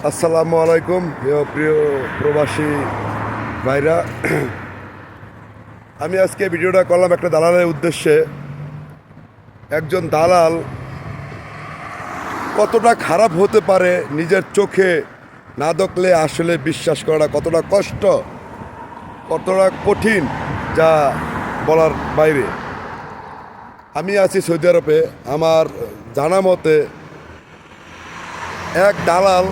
আসসালামু আলাইকুম প্রিয় প্রবাসী ভাইরা। আমি আজকে ভিডিওটা করলাম একটা দালালের উদ্দেশ্যে। একজন দালাল কতটা খারাপ হতে পারে নিজের চোখে না দেখলে আসলে বিশ্বাস করাটা কতটা কষ্ট, কতটা কঠিন, যা বলার বাইরে। আমি আছি সৌদি আরবে। আমার জানা মতে এক দালাল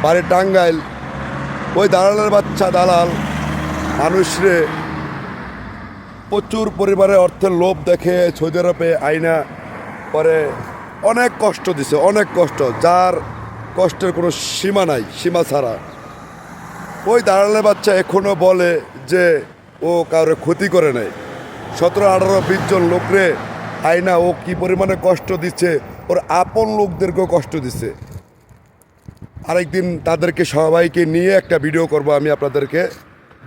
বাড়ি টাঙ্গাইল, ওই দালালের বাচ্চা দালাল মানুষরে প্রচুর পরিমাণে অর্থের লোভ দেখে সৌদি আরবে আইনা পরে অনেক কষ্ট দিছে, অনেক কষ্ট, যার কষ্টের কোনো সীমা নাই, সীমা ছাড়া। ওই দালালের বাচ্চা এখনও বলে যে ও কারোর ক্ষতি করে নাই। 17-18-20 জন লোকরে আইনা ও কি পরিমাণে কষ্ট দিচ্ছে, ওর আপন লোকদেরকেও কষ্ট দিচ্ছে। আরেকদিন তাদেরকে সবাইকে নিয়ে একটা ভিডিও করব, আমি আপনাদেরকে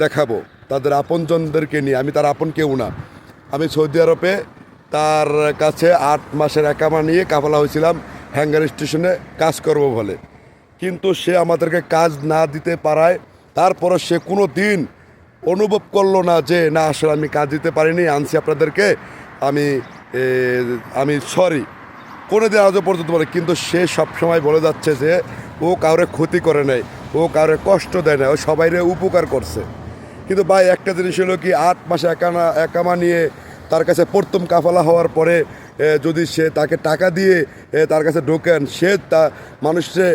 দেখাবো তাদের আপনজনদেরকে নিয়ে। আমি তার আপন কেউ না। আমি সৌদি আরবে তার কাছে 8 মাসের একামা নিয়ে কাফালা হয়েছিলাম হ্যাঙ্গার স্টেশনে কাজ করব বলে, কিন্তু সে আমাদেরকে কাজ না দিতে পারায় তারপরও সে কোনো দিন অনুভব করলো না যে না আসলে আমি কাজ দিতে পারিনি, আনছি আপনাদেরকে, আমি সরি, কোনো দিন আজও পর্যন্ত বলে। কিন্তু সে সবসময় বলে যাচ্ছে যে ও কাউরে ক্ষতি করে নাই, ও কাউরে কষ্ট দেয় না, ও সবাইরে উপকার করছে। কিন্তু ভাই একটা জিনিস হলো কি, 8 মাসে একামা নিয়ে তার কাছে প্রথম কাফালা হওয়ার পরে যদি সে তাকে টাকা দিয়ে তার কাছে ঢোকেন, সে তা মানুষে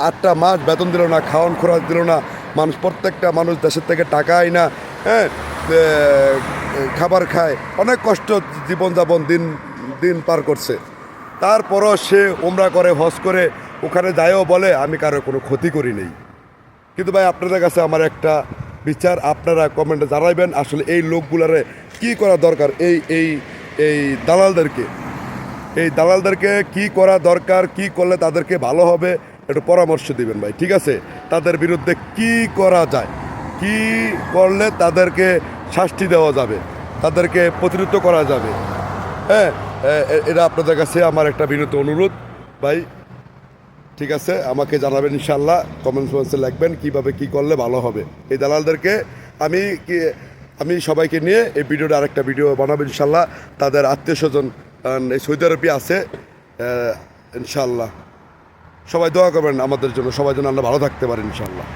8টা মাস বেতন দিল না, খাওয়ান খোরাক দিল না। প্রত্যেকটা মানুষ দেশের থেকে টাকা আয় না, হ্যাঁ, খাবার খায়, অনেক কষ্ট জীবনযাপন দিন পার করছে। তারপরও সে উমরা করে, হজ করে, ওখানে যায়ও বলে আমি কারো কোনো ক্ষতি করি নেই। কিন্তু ভাই আপনাদের কাছে আমার একটা বিচার, আপনারা কমেন্টে জানাইবেন আসলে এই লোকগুলারে কি করা দরকার, এই দালালদেরকে কি করা দরকার, কি করলে তাদেরকে ভালো হবে একটু পরামর্শ দিবেন ভাই, ঠিক আছে? তাদের বিরুদ্ধে কি করা যায়, কি করলে তাদেরকে শাস্তি দেওয়া যাবে, তাদেরকে প্রতিরোধ করা যাবে। হ্যাঁ, এটা আপনাদের কাছে আমার একটা বিনীত অনুরোধ ভাই, ঠিক আছে? আমাকে জানাবেন ইনশাল্লাহ, কমেন্টস বক্সে লিখবেন কীভাবে কী করলে ভালো হবে। এই দালালদেরকে আমি সবাইকে নিয়ে এই ভিডিওটা আরেকটা ভিডিও বানাবো ইনশাল্লাহ। তাদের আত্মীয় স্বজন এই সৌদি আরবে আছে ইনশাল্লাহ। সবাই দোয়া করবেন আমাদের জন্য, সবাই যেন আমরা ভালো থাকতে পারি ইনশাল্লাহ।